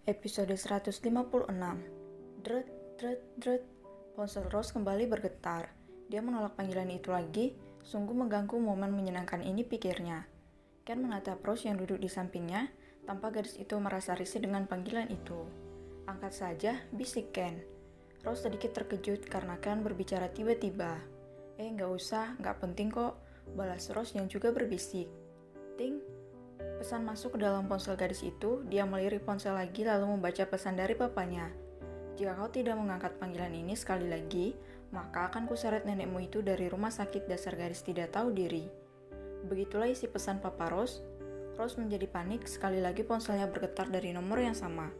Episode 156. Dret, dret, dret. Ponsel Rose kembali bergetar. Dia menolak panggilan itu lagi. Sungguh mengganggu momen menyenangkan ini, pikirnya. Ken menatap Rose yang duduk di sampingnya, tanpa gadis itu merasa risih dengan panggilan itu. Angkat saja, bisik Ken. Rose sedikit terkejut karena Ken berbicara tiba-tiba. Nggak usah, nggak penting kok, balas Rose yang juga berbisik. Ting. Pesan masuk ke dalam ponsel gadis itu. Dia melirik ponsel lagi lalu membaca pesan dari papanya. Jika kau tidak mengangkat panggilan ini sekali lagi, maka akan kuseret nenekmu itu dari rumah sakit dasar gadis tidak tahu diri. Begitulah isi pesan Papa Rose. Rose menjadi panik, sekali lagi ponselnya bergetar dari nomor yang sama.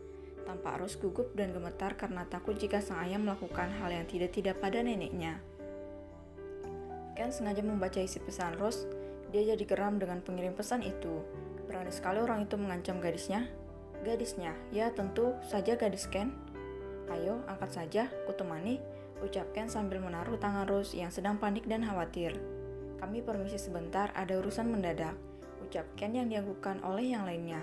Tampak Rose gugup dan gemetar karena takut jika sang ayah melakukan hal yang tidak-tidak pada neneknya. Ken sengaja membaca isi pesan Rose. Dia jadi geram dengan pengirim pesan itu. Berani sekali orang itu mengancam gadisnya. Gadisnya, ya tentu saja gadis Ken. Ayo, angkat saja, kutemani, ucap Ken sambil menaruh tangan Rose yang sedang panik dan khawatir. Kami permisi sebentar, ada urusan mendadak, ucap Ken yang dianggukkan oleh yang lainnya.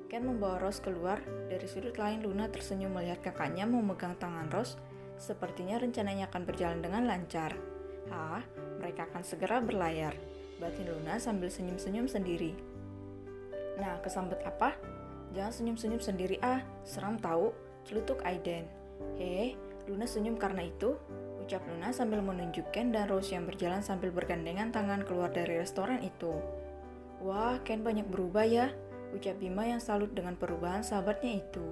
Ken membawa Rose keluar. Dari sudut lain Luna tersenyum melihat kakaknya memegang tangan Rose. Sepertinya rencananya akan berjalan dengan lancar. Mereka akan segera berlayar, batin Luna sambil senyum-senyum sendiri. Nah, kesambet apa? Jangan senyum-senyum sendiri seram tahu, celutuk Aiden. Luna senyum karena itu, ucap Luna sambil menunjuk Ken dan Rose yang berjalan sambil bergandengan tangan keluar dari restoran itu. Wah, Ken banyak berubah ya, ucap Bima yang salut dengan perubahan sahabatnya itu.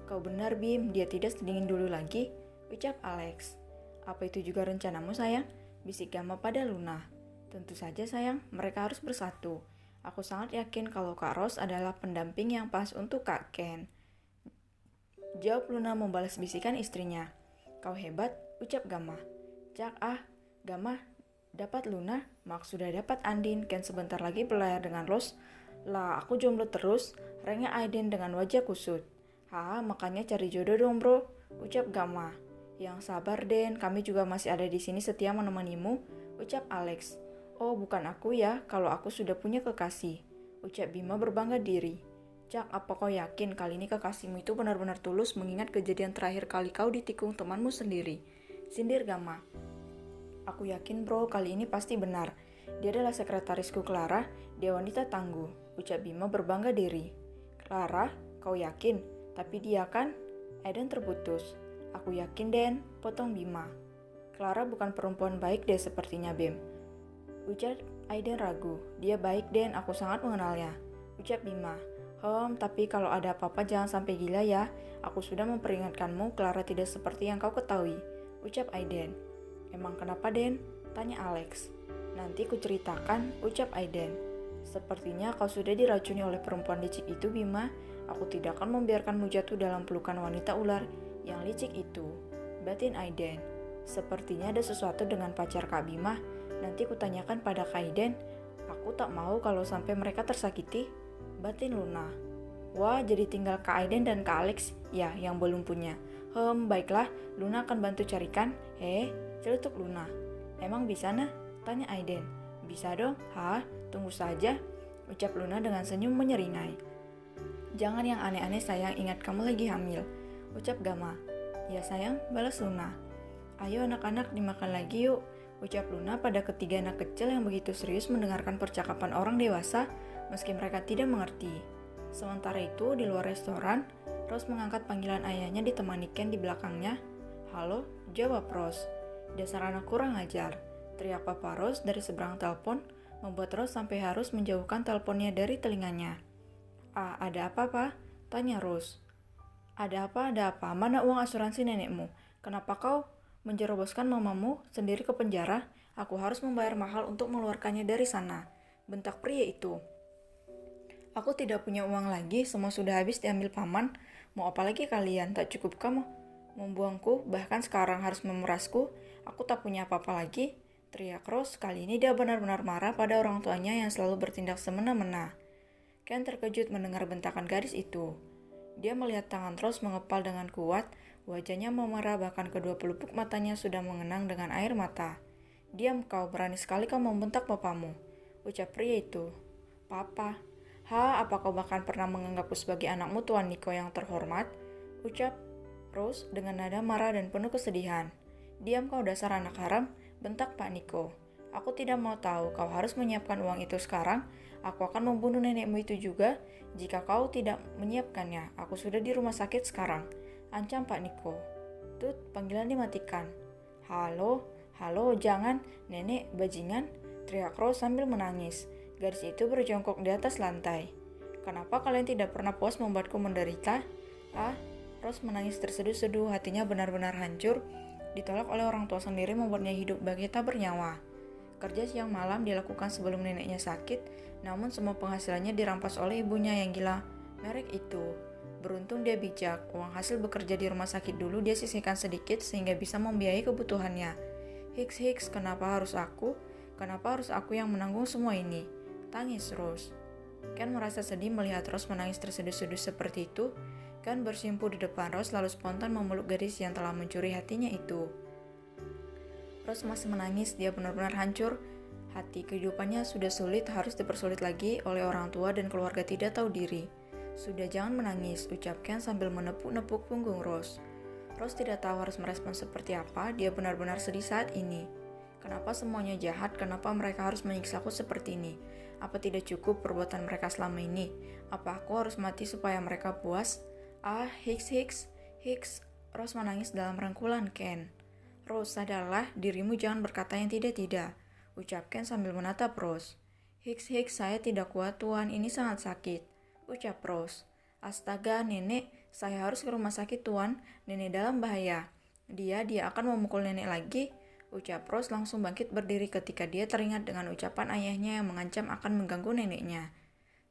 Kau benar Bim, dia tidak sedingin dulu lagi, ucap Alex. Apa itu juga rencanamu sayang? Bisik Gama pada Luna. Tentu saja sayang, mereka harus bersatu. Aku sangat yakin kalau Kak Rose adalah pendamping yang pas untuk Kak Ken. Jawab Luna membalas bisikan istrinya. Kau hebat, ucap Gama. Cak Gama, dapat Luna, Mak sudah dapat Andin. Ken sebentar lagi berlayar dengan Rose. Lah, aku jomblo terus, rengek Aiden dengan wajah kusut. Makanya cari jodoh dong bro, ucap Gama. Yang sabar Den, kami juga masih ada di sini setia menemanimu, ucap Alex. Oh, bukan aku ya, kalau aku sudah punya kekasih, ucap Bima berbangga diri. Cak, apa kau yakin kali ini kekasihmu itu benar-benar tulus mengingat kejadian terakhir kali kau ditikung temanmu sendiri? Sindir Gama. Aku yakin bro, kali ini pasti benar. Dia adalah sekretarisku Clara, dia wanita tangguh, ucap Bima berbangga diri. Clara, kau yakin? Tapi dia kan? Eden terputus. Aku yakin Den, potong Bima. Clara bukan perempuan baik deh sepertinya Bim, ucap Aiden ragu. Dia baik Den, aku sangat mengenalnya, ucap Bima. Tapi kalau ada apa-apa jangan sampai gila ya. Aku sudah memperingatkanmu, Clara tidak seperti yang kau ketahui, ucap Aiden. Emang kenapa Den? Tanya Alex. Nanti ku ceritakan, ucap Aiden. Sepertinya kau sudah diracuni oleh perempuan licik itu Bima. Aku tidak akan membiarkanmu jatuh dalam pelukan wanita ular yang licik itu, batin Aiden. Sepertinya ada sesuatu dengan pacar Kak Bima. Nanti kutanyakan pada Kak Aiden. Aku tak mau kalau sampai mereka tersakiti, batin Luna. Wah, jadi tinggal Kak Aiden dan Kak Alex ya yang belum punya. Baiklah, Luna akan bantu carikan. Celutuk Luna. Emang bisa nah? Tanya Aiden. Bisa dong, tunggu saja, ucap Luna dengan senyum menyeringai. Jangan yang aneh-aneh sayang, ingat kamu lagi hamil, ucap Gama. Ya sayang, balas Luna. Ayo anak-anak dimakan lagi yuk, ucap Luna pada ketiga anak kecil yang begitu serius mendengarkan percakapan orang dewasa meski mereka tidak mengerti. Sementara itu di luar restoran, Rose mengangkat panggilan ayahnya ditemani Ken di belakangnya. Halo, jawab Rose. Dasar anak kurang ajar, teriak Papa Rose dari seberang telepon, membuat Rose sampai harus menjauhkan teleponnya dari telinganya. Ada apa Pak? Tanya Rose. Ada apa? Mana uang asuransi nenekmu? Kenapa kau menjeroboskan mamamu sendiri ke penjara? Aku harus membayar mahal untuk mengeluarkannya dari sana, bentak pria itu. Aku tidak punya uang lagi, semua sudah habis diambil paman. Mau apa lagi kalian? Tak cukup kamu membuangku, bahkan sekarang harus memerasku. Aku tak punya apa-apa lagi, teriak Rose. Kali ini dia benar-benar marah pada orang tuanya yang selalu bertindak semena-mena. Ken terkejut mendengar bentakan gadis itu. Dia melihat tangan Rose mengepal dengan kuat, wajahnya memerah bahkan kedua pelupuk matanya sudah mengenang dengan air mata. Diam kau, berani sekali kau membentak papamu, ucap pria itu. Papa, Apa kau bahkan pernah menganggapku sebagai anakmu, Tuan Niko yang terhormat? Ucap Rose dengan nada marah dan penuh kesedihan. Diam kau dasar anak haram, bentak Pak Niko. Aku tidak mau tahu, kau harus menyiapkan uang itu sekarang. Aku akan membunuh nenekmu itu juga jika kau tidak menyiapkannya. Aku sudah di rumah sakit sekarang, ancam Pak Niko. Tut, panggilan dimatikan. Halo, jangan, nenek, bajingan, teriak Rose sambil menangis. Gadis itu berjongkok di atas lantai. Kenapa kalian tidak pernah puas membuatku menderita? Rose menangis terseduh-seduh, hatinya benar-benar hancur. Ditolak oleh orang tua sendiri membuatnya hidup bagai tak bernyawa. Kerja siang malam dilakukan sebelum neneknya sakit, namun semua penghasilannya dirampas oleh ibunya yang gila merek itu. Beruntung dia bijak, uang hasil bekerja di rumah sakit dulu dia sisihkan sedikit sehingga bisa membiayai kebutuhannya. Hiks, kenapa harus aku? Kenapa harus aku yang menanggung semua ini? Tangis Rose. Ken merasa sedih melihat Rose menangis terseduh-seduh seperti itu. Ken bersimpuh di depan Rose lalu spontan memeluk gadis yang telah mencuri hatinya itu. Rose masih menangis, dia benar-benar hancur. Hati kehidupannya sudah sulit, harus dipersulit lagi oleh orang tua dan keluarga tidak tahu diri. Sudah jangan menangis, ucap Ken sambil menepuk-nepuk punggung Rose. Rose tidak tahu harus merespon seperti apa, dia benar-benar sedih saat ini. Kenapa semuanya jahat, kenapa mereka harus menyiksaku seperti ini? Apa tidak cukup perbuatan mereka selama ini? Apa aku harus mati supaya mereka puas? Hiks. Rose menangis dalam rangkulan Ken. Rose, sadarlah, dirimu jangan berkata yang tidak-tidak, ucap Ken sambil menatap Rose. Hiks, saya tidak kuat Tuan, ini sangat sakit, ucap Rose. Astaga, nenek, saya harus ke rumah sakit Tuan, nenek dalam bahaya. Dia akan memukul nenek lagi, ucap Rose langsung bangkit berdiri ketika dia teringat dengan ucapan ayahnya yang mengancam akan mengganggu neneknya.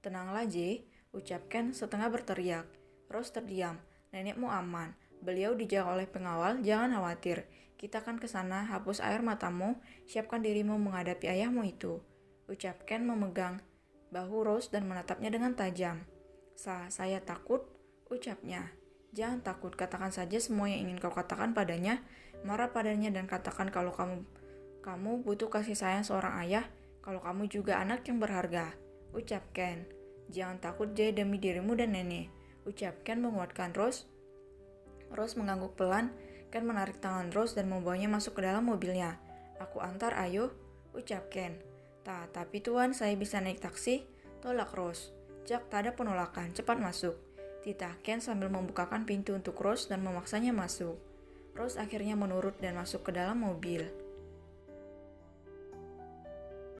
Tenanglah J, ucap Ken setengah berteriak. Rose terdiam, nenekmu aman, beliau dijaga oleh pengawal, jangan khawatir. Kita akan ke sana, hapus air matamu, siapkan dirimu menghadapi ayahmu itu, ucap Ken memegang bahu Rose dan menatapnya dengan tajam. Saya takut, ucapnya. Jangan takut, katakan saja semua yang ingin kau katakan padanya, marah padanya dan katakan kalau kamu butuh kasih sayang seorang ayah, kalau kamu juga anak yang berharga, ucap Ken. Jangan takut Jay, demi dirimu dan nenek, ucap Ken menguatkan Rose. Rose mengangguk pelan. Ken menarik tangan Rose dan membawanya masuk ke dalam mobilnya. Aku antar, ayo, ucap Ken. Tapi Tuan, saya bisa naik taksi, tolak Rose. Jak, tak ada penolakan, cepat masuk, titah Ken sambil membukakan pintu untuk Rose dan memaksanya masuk. Rose akhirnya menurut dan masuk ke dalam mobil.